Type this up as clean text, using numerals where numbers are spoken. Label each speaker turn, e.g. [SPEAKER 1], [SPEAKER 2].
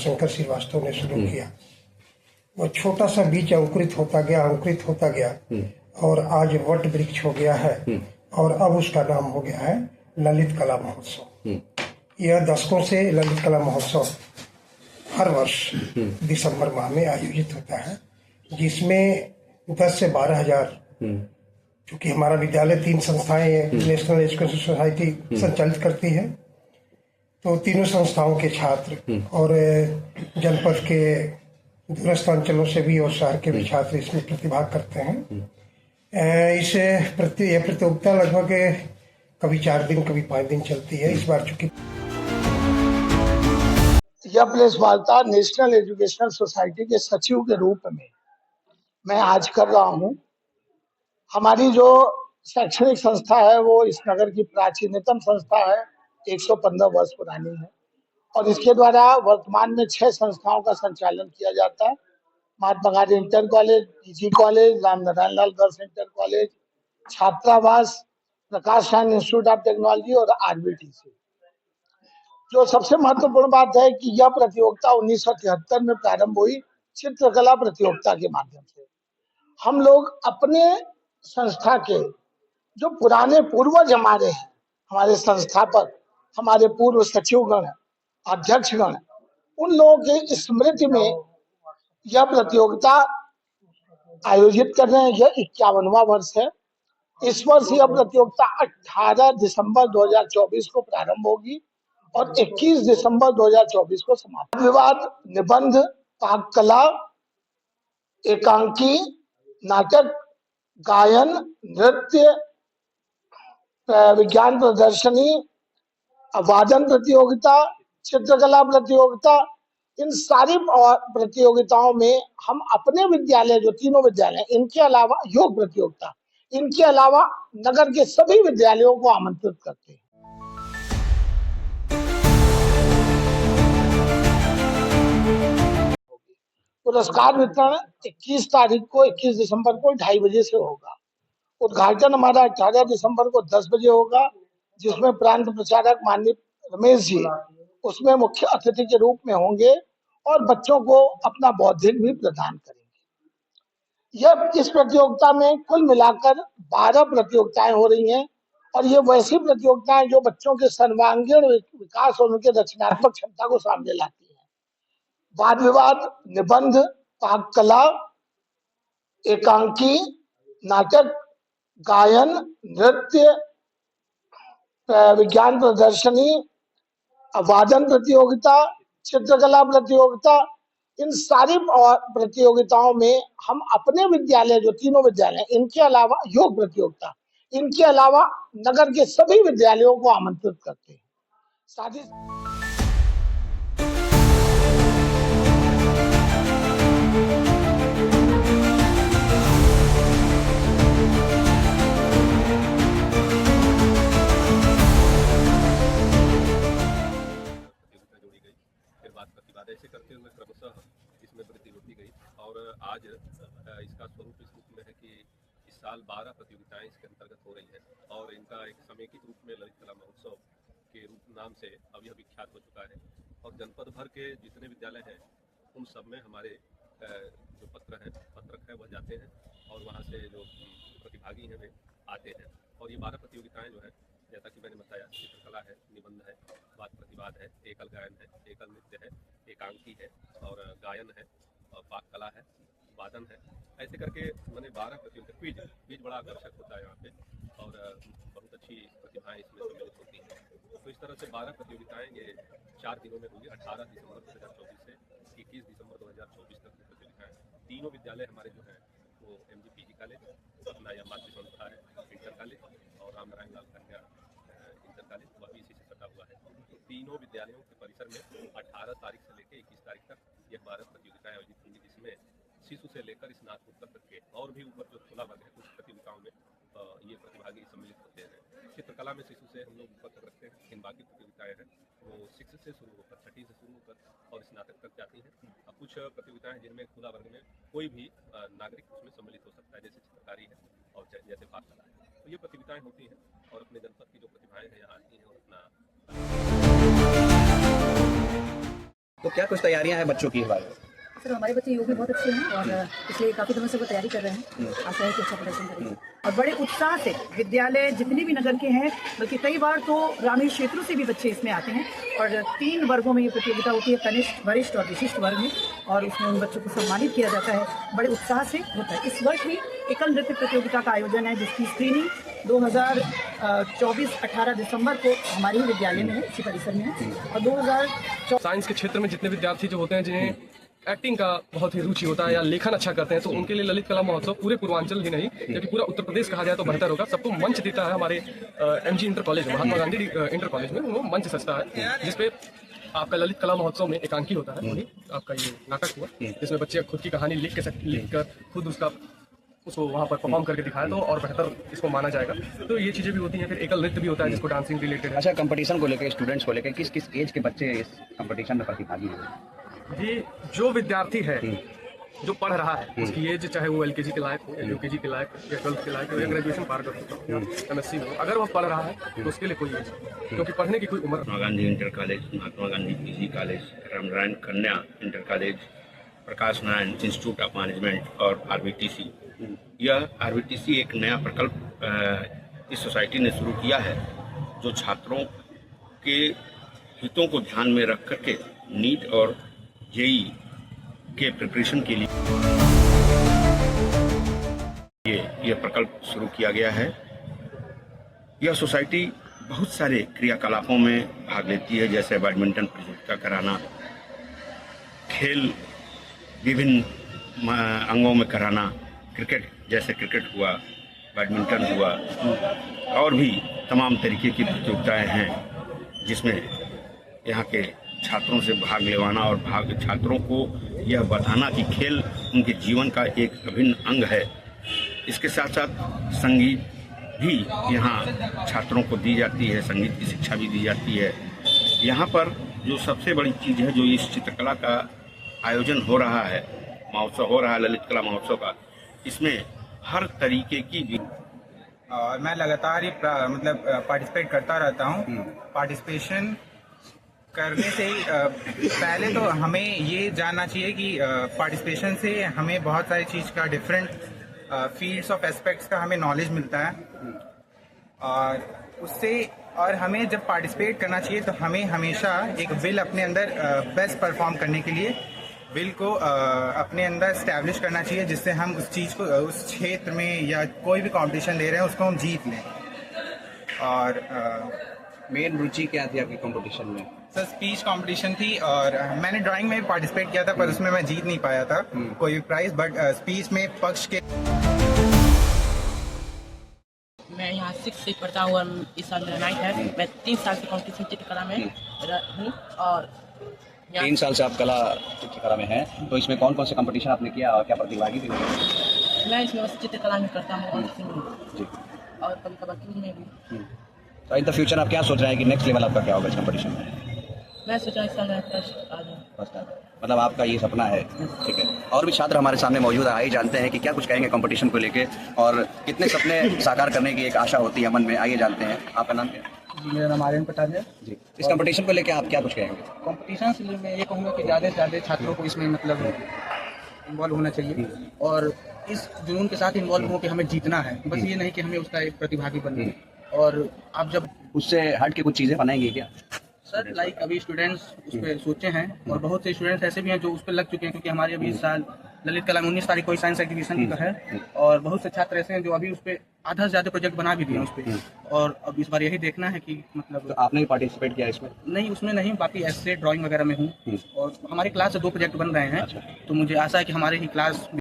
[SPEAKER 1] शंकर श्रीवास्तव ने शुरू किया। वो छोटा सा बीज अंकुरित होता गया और आज वट वृक्ष हो गया है और अब उसका नाम हो गया है ललित कला महोत्सव। यह दशकों से ललित कला महोत्सव हर वर्ष दिसंबर माह में आयोजित होता है, जिसमें 10 से 12 हजार, क्योंकि हमारा विद्यालय 3 संस्थाएं नेशनल एजुकेशन सोसाइटी संचालित करती है, तो तीनों संस्थाओं के छात्र और जनपद के दूरस्थ अंचलों से भी और शहर के भी छात्र इसमें प्रतिभाग करते हैं। इस प्रतियोगिता लगभग कभी 4 दिन कभी 5 दिन चलती है। इस बार चूंकि
[SPEAKER 2] यह प्रेस वार्ता नेशनल एजुकेशनल सोसाइटी के सचिव के रूप में मैं आज कर रहा हूं। हमारी जो शैक्षणिक संस्था है वो इस नगर की प्राचीनतम संस्था है, 115 वर्ष पुरानी है और इसके द्वारा वर्तमान में 6 संस्थाओं का संचालन किया जाता है। Mahatma Gandhi inter college, PG college, Ram Narayan Lal girls inter college, छात्रावास, Prakash Rai institute of technology और आरबीटीसी। जो सबसे महत्वपूर्ण बात है कि यह प्रतियोगिता 1973 में प्रारंभ हुई चित्रकला प्रतियोगिता के माध्यम से। हम लोग अपने संस्था के जो पुराने पूर्वज हमारे हैं, हमारे संस्थापक, हमारे पूर्व सचिवगण, अध्यक्षगण, उन लोगों की स्मृति में यह प्रतियोगिता आयोजित कर रहे हैं। यह 51वां वर्ष है। इस वर्ष यह प्रतियोगिता 18 दिसंबर 2024 को प्रारंभ होगी और 21 दिसंबर 2024 को समाप्त। विवाद, निबंध, पाक कला, एकांकी, नाटक, गायन, नृत्य, विज्ञान प्रदर्शनी, वादन प्रतियोगिता, चित्रकला प्रतियोगिता, इन सारी प्रतियोगिताओं में हम अपने विद्यालय, जो तीनों विद्यालय, इनके अलावा योग प्रतियोगिता, इनके अलावा नगर के सभी विद्यालयों को आमंत्रित करते हैं। पुरस्कार वितरण 21 दिसंबर को 2:30 बजे से होगा। उद्घाटन हमारा 18 दिसंबर को 10 बजे होगा, जिसमें प्रांत प्रचारक माननीय रमेश जी उसमें मुख्य अतिथि के रूप में होंगे और बच्चों को अपना बौद्धिक भी प्रदान करेंगे। यह इस प्रतियोगिता में कुल मिलाकर 12 प्रतियोगिताएं हो रही हैं और ये वैसी प्रतियोगिताएं जो बच्चों के सर्वांगीण विकास और उनके रचनात्मक क्षमता को सामने लाती हैं। वाद विवाद, निबंध, पाक कला, एकांकी, नाटक, गायन, नृत्य, विज्ञान प्रदर्शनी, वादन प्रतियोगिता, चित्रकला प्रतियोगिता, इन सारी प्रतियोगिताओं में हम अपने विद्यालय, जो तीनों विद्यालय, इनके अलावा योग प्रतियोगिता, इनके अलावा नगर के सभी विद्यालयों को आमंत्रित करते हैं। साथ ही
[SPEAKER 3] ऐसे करते हुए क्रमशः इसमें वृद्धि होती गई और आज इसका स्वरूप इस रूप में है कि इस साल 12 प्रतियोगिताएं इसके अंतर्गत हो रही हैं और इनका एक समेकित रूप में ललित कला महोत्सव के रूप नाम से अब यह विख्यात हो चुका है और जनपद भर के जितने विद्यालय हैं उन सब में हमारे जो पत्रक है वह जाते हैं और वहाँ से जो प्रतिभागी हैं वे आते हैं और ये 12 प्रतियोगिताएं जो है, जैसा कि मैंने बताया, चित्रकला है, निबंध है, वाद प्रतिवाद है, एकल गायन है, एकल नृत्य है, एकांकी है और गायन है और पाक कला है, वादन है। ऐसे करके मैंने 12 प्रतियोगिता, क्विज बड़ा आकर्षक होता है यहाँ पे और बहुत अच्छी प्रतिभाएं इसमें सम्मिलित होती हैं। तो इस तरह से 12 प्रतियोगिताएं ये 4 दिनों में होंगी, 18 दिसंबर 2024 से 21 दिसंबर 2024 तक की प्रतियोगिताएं। तीनों विद्यालय हमारे जो हैं वो MGPG कॉलेज, अपना यह मातृ संस्था है इंटर कॉलेज और राम नारायण लाल कन्या इंटर कॉलेज, वह भी इसी से सटा हुआ है। तो तीनों विद्यालयों के परिसर में 18 तारीख से लेकर 21 तारीख तक यह 12 प्रतियोगिताएं आयोजित होंगी, जिसमें शिशु से लेकर स्नातकोत्तर तक के और भी ऊपर जो खुला वर्ग है कुछ प्रतियोगिताओं में ये प्रतिभागी सम्मिलित होते हैं। चित्रकला में शिशु से हम लोग ऊपर तक रखते हैं, लेकिन बाकी प्रतियोगिताएं हैं वो 6 से शुरू होकर 6ठी से शुरू होकर और स्नातक तक जाती हैं। अब कुछ प्रतियोगिताएं जिनमें खुला वर्ग में कोई भी नागरिक उसमें सम्मिलित हो सकता है, जैसे चित्रकारी है और जैसे पाक कला है। तो ये प्रतियोगिताएं होती हैं और अपने जनपद की जो प्रतिभाएं हैं यहाँ आती हैं और अपना
[SPEAKER 4] तो क्या कुछ तैयारियां हैं बच्चों की इस बार?
[SPEAKER 5] सर हमारे बच्चे योग भी बहुत अच्छे हैं और पिछले काफ़ी दिनों से वो तैयारी कर रहे हैं। आशा है कि अच्छा प्रदर्शन करेंगे और बड़े उत्साह से विद्यालय जितने भी नगर के हैं, बल्कि कई बार तो ग्रामीण क्षेत्रों से भी बच्चे इसमें आते हैं और 3 वर्गों में ये प्रतियोगिता होती है, कनिष्ठ, वरिष्ठ और विशिष्ट वर्ग में, और उसमें उन बच्चों को सम्मानित किया जाता है। बड़े उत्साह से होता है। इस वर्ष भी एकल नृत्य प्रतियोगिता का आयोजन है जिसकी स्क्रीनिंग 2024-18 दिसंबर को हमारे ही विद्यालय में है, इसी परिसर में है। और 2024
[SPEAKER 3] साइंस के क्षेत्र में जितने विद्यार्थी जो होते हैं जिन्हें एक्टिंग का बहुत ही रुचि होता है या लेखन अच्छा करते हैं, तो उनके लिए ललित कला महोत्सव पूरे पूर्वांचल ही नहीं जबकि पूरा उत्तर प्रदेश कहा जाए तो बेहतर होगा। सबको मंच देता है हमारे MG इंटर कॉलेज में, महात्मा गांधी इंटर कॉलेज में वो मंच सजता है जिसपे आपका ललित कला महोत्सव में एकांकी होता है। वही आपका ये नाटक हुआ जिसमें बच्चे खुद की कहानी लिख कर खुद उसको वहाँ पर परफॉर्म करके दिखाया तो और बेहतर इसको माना जाएगा। तो ये चीज़ें भी होती हैं। फिर एकल नृत्य भी होता है जिसको डांसिंग रिलेटेड है।
[SPEAKER 4] अच्छा, कंपटीशन को लेकर, स्टूडेंट्स को लेकर किस किस एज के बच्चे इस कंपटीशन में प्रतिभागी हैं?
[SPEAKER 3] जी, जो विद्यार्थी है जो पढ़ रहा है उसकी एज चाहे वो LKG के लायक हो या UKG के लायक या 12th के लायक हो या ग्रेजुएशन पार कर चुका हो या MSc हो, अगर वो पढ़ रहा है तो उसके लिए कोई एज नहीं, क्योंकि पढ़ने की कोई उम्र
[SPEAKER 6] महात्मा Gandhi inter college, Mahatma Gandhi PG college, Ramnarayan कन्या inter college, Prakash Narayan institute of management और RVTC। यह RVTC एक नया प्रकल्प इस सोसाइटी ने शुरू किया है जो छात्रों के हितों को ध्यान में रख करके नीट और JEE के प्रिपरेशन के लिए यह प्रकल्प शुरू किया गया है। यह सोसाइटी बहुत सारे क्रियाकलापों में भाग लेती है, जैसे बैडमिंटन प्रतियोगिता कराना, खेल विभिन्न अंगों में कराना, क्रिकेट जैसे क्रिकेट हुआ, बैडमिंटन हुआ, और भी तमाम तरीके की प्रतियोगिताएं हैं जिसमें यहाँ के छात्रों से भाग लेवाना और छात्रों को यह बताना कि खेल उनके जीवन का एक अभिन्न अंग है। इसके साथ साथ संगीत भी यहाँ छात्रों को दी जाती है, संगीत की शिक्षा भी दी जाती है। यहाँ पर जो सबसे बड़ी चीज़ है, जो इस चित्रकला का आयोजन हो रहा है, महोत्सव हो रहा है ललित कला महोत्सव का, इसमें हर तरीके की
[SPEAKER 7] और मैं लगातार ही पार्टिसिपेट करता रहता हूँ। पार्टिसिपेशन करने से पहले तो हमें ये जानना चाहिए कि पार्टिसिपेशन से हमें बहुत सारी चीज़ का डिफरेंट फील्ड्स ऑफ एस्पेक्ट्स का हमें नॉलेज मिलता है और हमें जब पार्टिसिपेट करना चाहिए तो हमें हमेशा एक विल अपने अंदर बेस्ट परफॉर्म करने के लिए विल को अपने अंदर स्टैब्लिश करना चाहिए, जिससे हम उस चीज़ को उस क्षेत्र में या कोई भी कंपटीशन दे रहे हैं उसको हम जीत लें। और
[SPEAKER 4] मेन रुचि क्या थी आपकी कंपटीशन में?
[SPEAKER 7] सर स्पीच कंपटीशन थी और मैंने ड्राइंग में भी पार्टिसिपेट किया था, पर उसमें मैं जीत नहीं पाया था कोई भी प्राइज, बट स्पीच में पक्ष के।
[SPEAKER 8] मैं यहाँ 6 से पढ़ता हूँ और इस साल मेरा 9th है। मैं 3 साल से कॉम्पिटिशन चित्रकला में हूँ और
[SPEAKER 4] 3 साल से आप कला चित्रकला में हैं, तो इसमें कौन कौन से कंपटीशन आपने किया और क्या प्रतिभागी थे?
[SPEAKER 8] मैं इसमें बस चित्रकला में करता हूँ और
[SPEAKER 4] जी,
[SPEAKER 8] और कभी कभार में भी।
[SPEAKER 4] तो इन द फ्यूचर आप क्या सोच रहे हैं कि नेक्स्ट लेवल आपका क्या होगा इस कंपटीशन में?
[SPEAKER 8] मैं सोचा इस साल मैं फर्स्ट आ जाऊँ।
[SPEAKER 4] मतलब आपका ये सपना है, ठीक है। और भी छात्र हमारे सामने मौजूद है, आइए जानते हैं कि क्या कुछ कहेंगे कंपटीशन को लेके और कितने सपने साकार करने की एक आशा होती है मन में। आइए जानते हैं, आपका नाम क्या है?
[SPEAKER 9] जी, मेरा नाम आर्यन पटेल है।
[SPEAKER 4] जी, इस कंपटीशन को लेके आप क्या कुछ कहेंगे?
[SPEAKER 9] कंपटीशन से मैं ये कहूँगा कि ज़्यादा से ज़्यादा छात्रों को इसमें इन्वॉल्व होना चाहिए और इस जुनून के साथ इन्वॉल्व हो कि हमें जीतना है, बस ये नहीं कि हमें उसका एक प्रतिभागी बनना है। और आप जब
[SPEAKER 4] उससे हट के कुछ चीज़ें बनाएंगे क्या?
[SPEAKER 9] सर अभी स्टूडेंट्स उस पर सोचे हैं और बहुत से स्टूडेंट्स ऐसे भी हैं जो उस पर लग चुके हैं, क्योंकि हमारे अभी इस साल ललित कला में 19 तारीख को साइंस एग्जीबिशन का है और बहुत से छात्र ऐसे हैं जो अभी उस पर आधा से ज़्यादा प्रोजेक्ट बना भी दिए उस पर। और अब इस बार यही देखना है कि
[SPEAKER 4] तो आपने भी पार्टिसिपेट किया इसमें?
[SPEAKER 9] नहीं, उसमें नहीं, बाकी ऐसे ड्राइंग वगैरह में हूँ और हमारी क्लास से 2 प्रोजेक्ट बन रहे हैं। तो मुझे आशा है कि हमारे ही क्लास